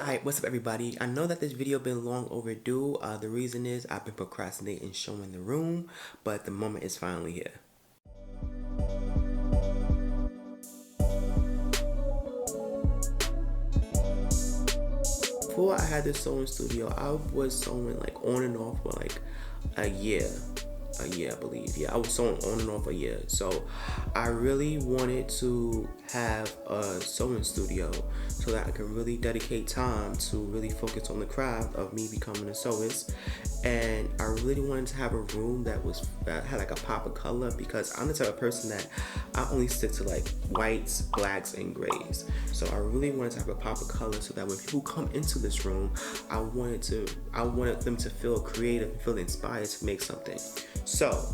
Alright, what's up everybody? I know that this video been long overdue. The reason is I've been procrastinating showing the room, but the moment is finally here. Before I had this sewing studio, I was sewing like on and off for like a year I believe. Yeah, I was sewing on and off a year. So I really wanted to have a sewing studio so that I could really dedicate time to really focus on the craft of me becoming a sewist. And I really wanted to have a room that had like a pop of color, because I'm the type of person that I only stick to like whites, blacks, and grays. So I really wanted to have a pop of color so that when people come into this room, I wanted them to feel creative, feel inspired to make something. So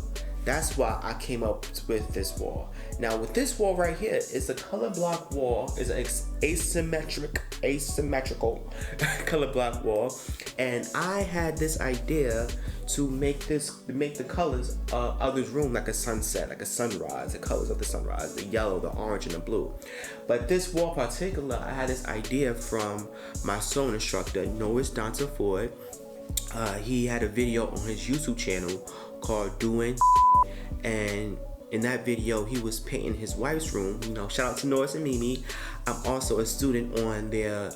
that's why I came up with this wall. Now with this wall right here, it's a color block wall. It's an asymmetrical color block wall, and I had this idea to make the colors of this room like a sunset, like a sunrise, the colors of the sunrise, the yellow, the orange, and the blue. But this wall in particular, I had this idea from my sewing instructor, Noah Ford. He had a video on his YouTube channel called Doing, and in that video he was painting his wife's room. You know, shout out to Norris and Mimi. I'm also a student on their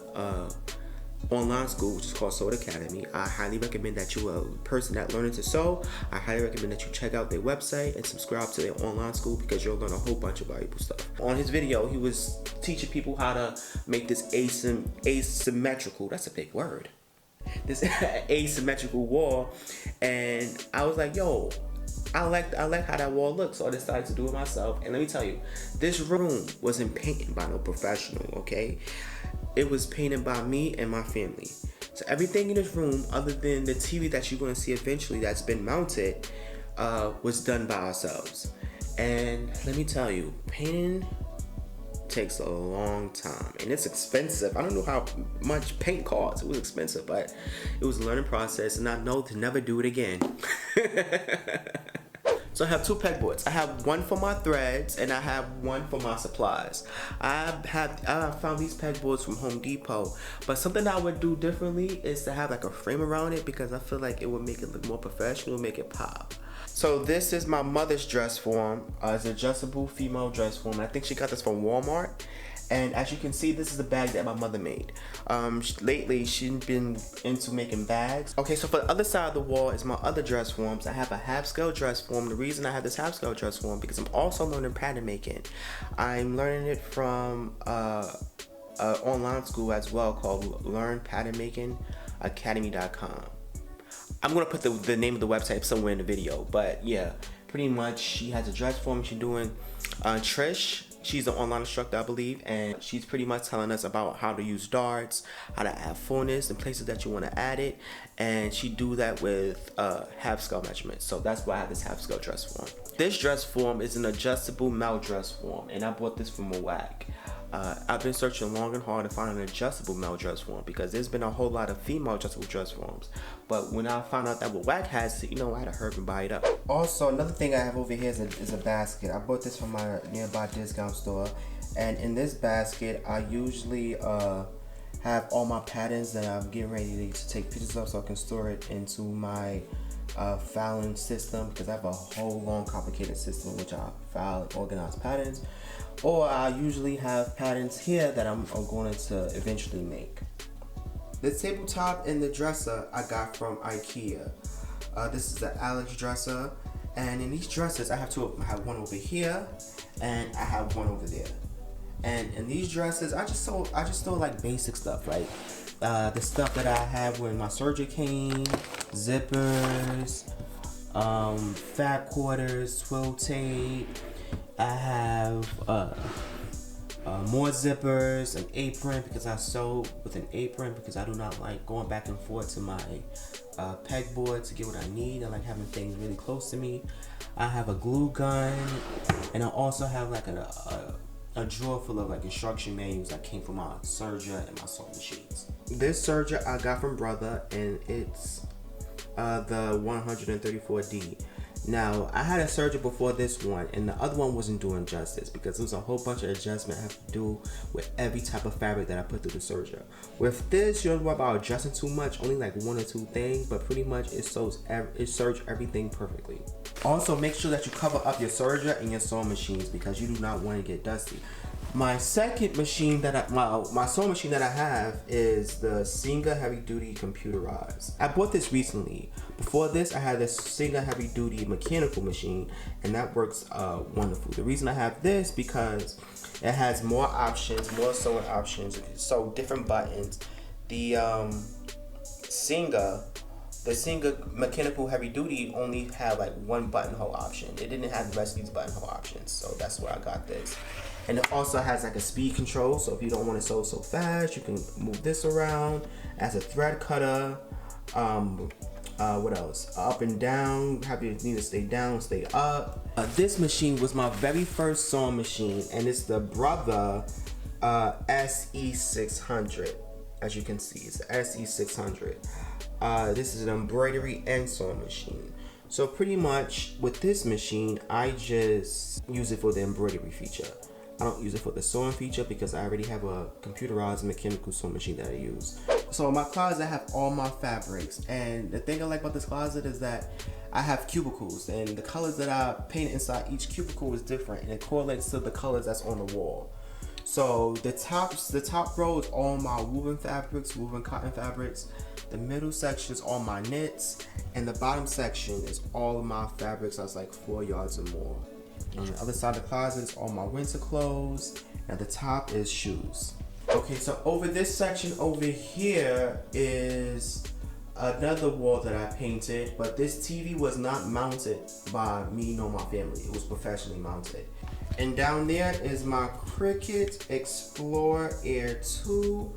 online school, which is called Sew Academy. I highly recommend that you're a person that learning to sew. I highly recommend that you check out their website and subscribe to their online school, because you'll learn a whole bunch of valuable stuff. On his video, he was teaching people how to make this asymmetrical, that's a big word, this asymmetrical wall, and I was like, yo, I like how that wall looks, so I decided to do it myself. And let me tell you, this room wasn't painted by no professional, okay? It was painted by me and my family. So everything in this room, other than the TV that you're gonna see eventually that's been mounted, was done by ourselves. And let me tell you, painting takes a long time and it's expensive. I don't know how much paint costs. It was expensive, but it was a learning process, and I know to never do it again. So I have two pegboards. I have one for my threads and I have one for my supplies. I found these pegboards from Home Depot, but something I would do differently is to have like a frame around it, because I feel like it would make it look more professional, make it pop. So this is my mother's dress form. It's an adjustable female dress form. I think she got this from Walmart. And as you can see, this is the bag that my mother made. Lately, she's been into making bags. Okay, so for the other side of the wall is my other dress forms. I have a half scale dress form. The reason I have this half scale dress form, because I'm also learning pattern making. I'm learning it from an online school as well called LearnPatternMakingAcademy.com. I'm gonna put the name of the website somewhere in the video, but yeah, pretty much she has a dress form she's doing. Trish, she's an online instructor, I believe, and she's pretty much telling us about how to use darts, how to add fullness and places that you want to add it, and she do that with half scale measurements. So that's why I have this half scale dress form. This dress form is an adjustable male dress form, and I bought this from a WAC. I've been searching long and hard to find an adjustable male dress form, because there's been a whole lot of female adjustable dress forms. But when I found out that what WAC has, you know, I had to hurry and buy it up. Also, another thing I have over here is a basket. I bought this from my nearby discount store. And in this basket, I usually have all my patterns that I'm getting ready to take pictures of, so I can store it into my filing system, because I have a whole long complicated system which I file and organize patterns. Or I usually have patterns here that I'm going to eventually make. The tabletop and the dresser I got from IKEA. This is the Alex dresser, and in these dressers I have two of them. I have one over here and I have one over there. And in these dresses, I just stole like basic stuff, right? The stuff that I have with my surgery cane, zippers, fat quarters, twill tape. I have more zippers, an apron, because I sew with an apron, because I do not like going back and forth to my pegboard to get what I need. I like having things really close to me. I have a glue gun, and I also have like a drawer full of like instruction manuals that came from my serger and my sewing machines. This serger I got from Brother, and it's the 134D. Now, I had a serger before this one, and the other one wasn't doing justice because there was a whole bunch of adjustment I have to do with every type of fabric that I put through the serger. With this, you don't worry about adjusting too much, only like 1 or 2 things, but pretty much it serges everything perfectly. Also, make sure that you cover up your serger and your sewing machines because you do not want to get dusty. My second machine that my sewing machine that I have is the Singer Heavy Duty Computerized. I bought this recently. Before this, I had this Singer Heavy Duty mechanical machine, and that works wonderful. The reason I have this because it has more options, more sewing options, so different buttons. The Singer mechanical heavy duty only had like 1 buttonhole option. It didn't have the rest of these buttonhole options, so that's where I got this. And it also has like a speed control, so if you don't want to sew so fast, you can move this around. It has a thread cutter. What else? Up and down. Have you need to stay down, stay up. This machine was my very first sewing machine, and it's the Brother SE600. As you can see, it's the SE600. This is an embroidery and sewing machine. So pretty much with this machine, I just use it for the embroidery feature. I don't use it for the sewing feature because I already have a computerized mechanical sewing machine that I use. So in my closet, I have all my fabrics, and the thing I like about this closet is that I have cubicles, and the colors that I paint inside each cubicle is different, and it correlates to the colors that's on the wall. So the top row is all my woven fabrics, woven cotton fabrics. The middle section is all my knits, and the bottom section is all of my fabrics that's like 4 yards or more. On the other side of the closet is all my winter clothes, and the top is shoes. Okay, so over this section over here is another wall that I painted, but this TV was not mounted by me nor my family. It was professionally mounted. And down there is my Cricut Explore Air 2.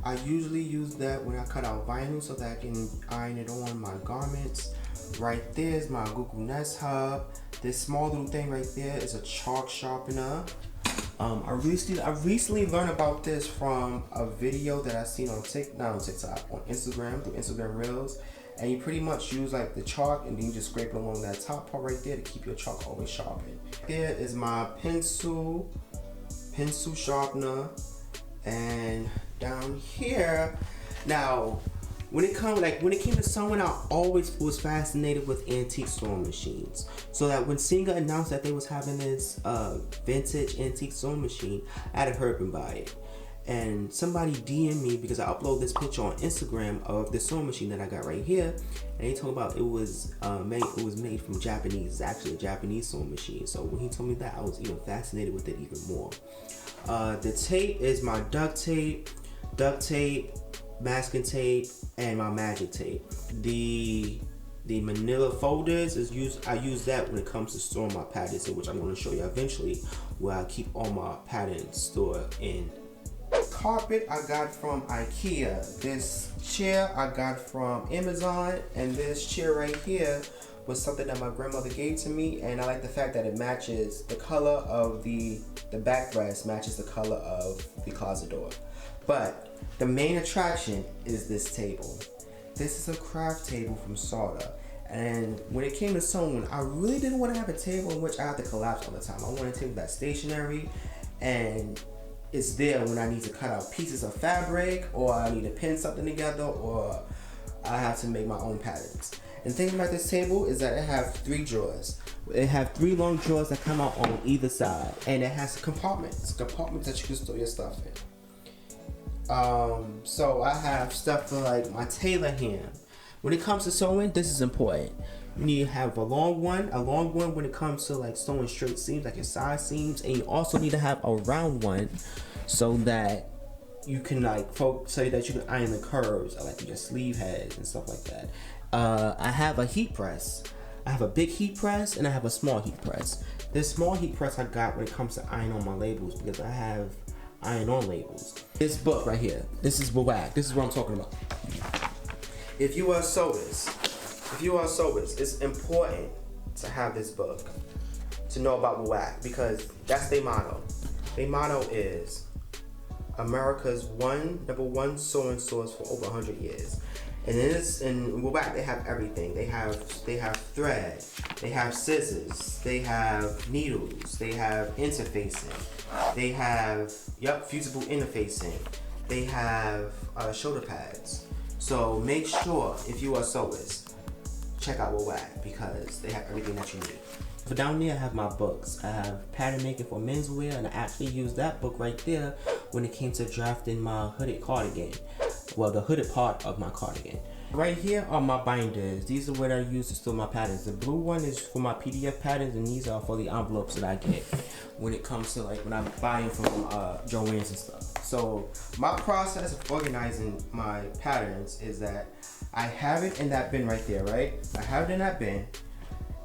I usually use that when I cut out vinyl so that I can iron it on my garments. Right there is my Google Nest Hub. This small little thing right there is a chalk sharpener. I recently learned about this from a video that I seen on TikTok, on Instagram, through Instagram Reels. And you pretty much use like the chalk, and then you just scrape it along that top part right there to keep your chalk always sharpened. Here is my pencil sharpener, and down here, now when it came to sewing, I always was fascinated with antique sewing machines. So that when Singer announced that they was having this vintage antique sewing machine, I had heard about it. And somebody DM'd me because I uploaded this picture on Instagram of the sewing machine that I got right here, and he told about it was made from Japanese. It's actually a Japanese sewing machine. So when he told me that, I was even fascinated with it even more. The tape is my duct tape, masking tape, and my magic tape. The manila folders I use that when it comes to storing my patterns, which I'm going to show you eventually, where I keep all my patterns stored in. Carpet I got from IKEA. This chair I got from Amazon, and this chair right here was something that my grandmother gave to me, and I like the fact that it matches the color of the backrest matches the color of the closet door. But the main attraction is this table. This is a craft table from Sauder. And when it came to sewing, I really didn't want to have a table in which I have to collapse all the time. I wanted a table that's stationary and it's there when I need to cut out pieces of fabric, or I need to pin something together, or I have to make my own patterns. And the thing about this table is that it has 3 drawers. It has 3 long drawers that come out on either side, and it has compartments that you can store your stuff in. So I have stuff for like my tailor hand. When it comes to sewing, this is important. You need to have a long one when it comes to like sewing straight seams, like your side seams, and you also need to have a round one so that you can iron the curves, like your sleeve heads and stuff like that. I have a heat press. I have a big heat press and I have a small heat press. This small heat press I got when it comes to iron on my labels because I have iron on labels. This book right here, this is WAC. This is what I'm talking about. If you are sewers, it's important to have this book to know about WAC because that's their motto. Their motto is America's number one sewing source for over 100 years. And in WAC they have everything. They have thread, they have scissors, they have needles, they have interfacing, they have fusible interfacing, they have shoulder pads. So make sure if you are a sewist, check out WAC because they have everything that you need. So down there I have my books. I have pattern making for menswear, and I actually used that book right there when it came to drafting my hooded cardigan. Well, the hooded part of my cardigan. Right here are my binders. These are what I use to store my patterns. The blue one is for my PDF patterns, and these are for the envelopes that I get when it comes to like when I'm buying from Joann's and stuff. So my process of organizing my patterns is that I have it in that bin right there, right? I have it in that bin,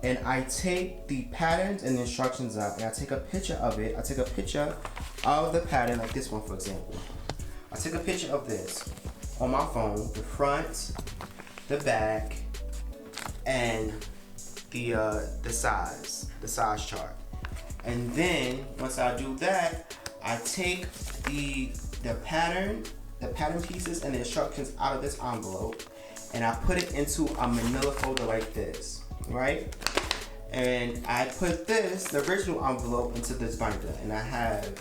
and I take the patterns and the instructions out, and I take a picture of it. I take a picture of the pattern, like this one for example. I take a picture of this on my phone, the front, the back, and the size chart. And then once I do that, I take the pattern pieces and the instructions out of this envelope, and I put it into a manila folder like this, right? And I put the original envelope into this binder, and I have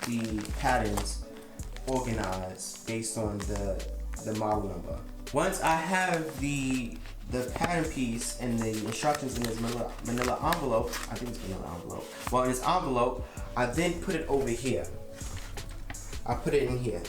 the patterns organized based on the model number. Once I have the pattern piece and the instructions in this manila envelope, I think it's manila envelope. Well, in this envelope, I then put it over here. I put it in here,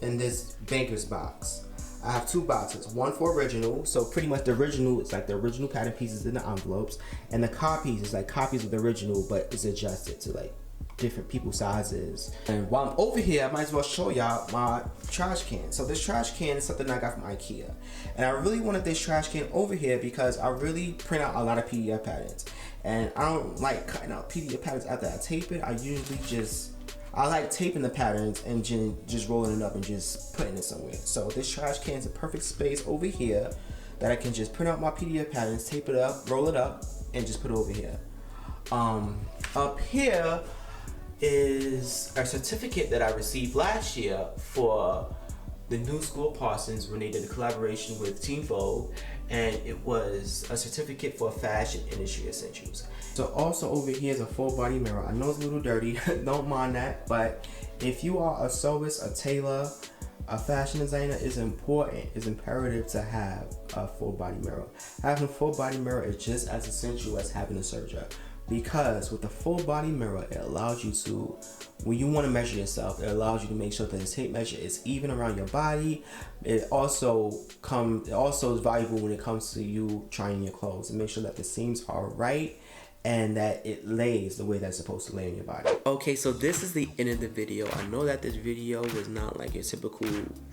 in this banker's box. I have two boxes, one for original, so pretty much the original is like the original pattern pieces in the envelopes, and the copies is like copies of the original, but it's adjusted to like different people's sizes. And while I'm over here, I might as well show y'all my trash can. So this trash can is something I got from IKEA, and I really wanted this trash can over here because I really print out a lot of PDF patterns, and I don't like cutting out PDF patterns after I tape it. I like taping the patterns and just rolling it up and just putting it somewhere. So this trash can is a perfect space over here that I can just print out my PDF patterns, tape it up, roll it up, and just put it over here. Up here is a certificate that I received last year for the New School Parsons when they did a collaboration with Team Vogue, and it was a certificate for fashion industry essentials. So also over here is a full body mirror. I know it's a little dirty, don't mind that, but if you are a sewist, a tailor, a fashion designer, it's important, it's imperative to have a full body mirror. Having a full body mirror is just as essential as having a serger, because with the full body mirror, it allows you to, when you want to measure yourself, it allows you to make sure that the tape measure is even around your body. It also is valuable when it comes to you trying your clothes, and make sure that the seams are right and that it lays the way that's supposed to lay in your body. Okay, so this is the end of the video. I know that this video was not like your typical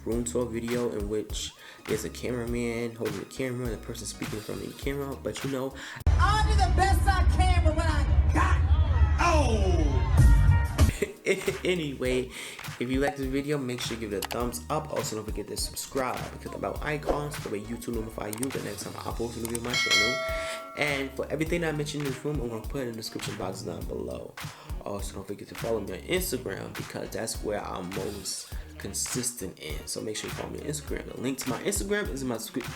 room tour video in which there's a cameraman holding the camera and the person speaking from the camera, but you know, I'll do the best I can with what I got. Anyway, if you like this video, make sure you give it a thumbs up. Also, don't forget to subscribe, click the bell icon so that way YouTube notify you the next time I post a video on my channel. And for everything I mentioned in this room, I'm going to put it in the description box down below. Also, don't forget to follow me on Instagram because that's where I'm most consistent in. So make sure you follow me on Instagram. The link to my Instagram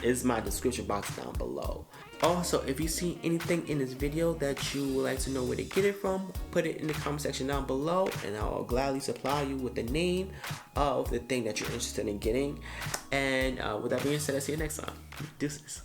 is my description box down below. Also, if you see anything in this video that you would like to know where to get it from, put it in the comment section down below, and I'll gladly supply you with the name of the thing that you're interested in getting. And with that being said, I'll see you next time. Deuces.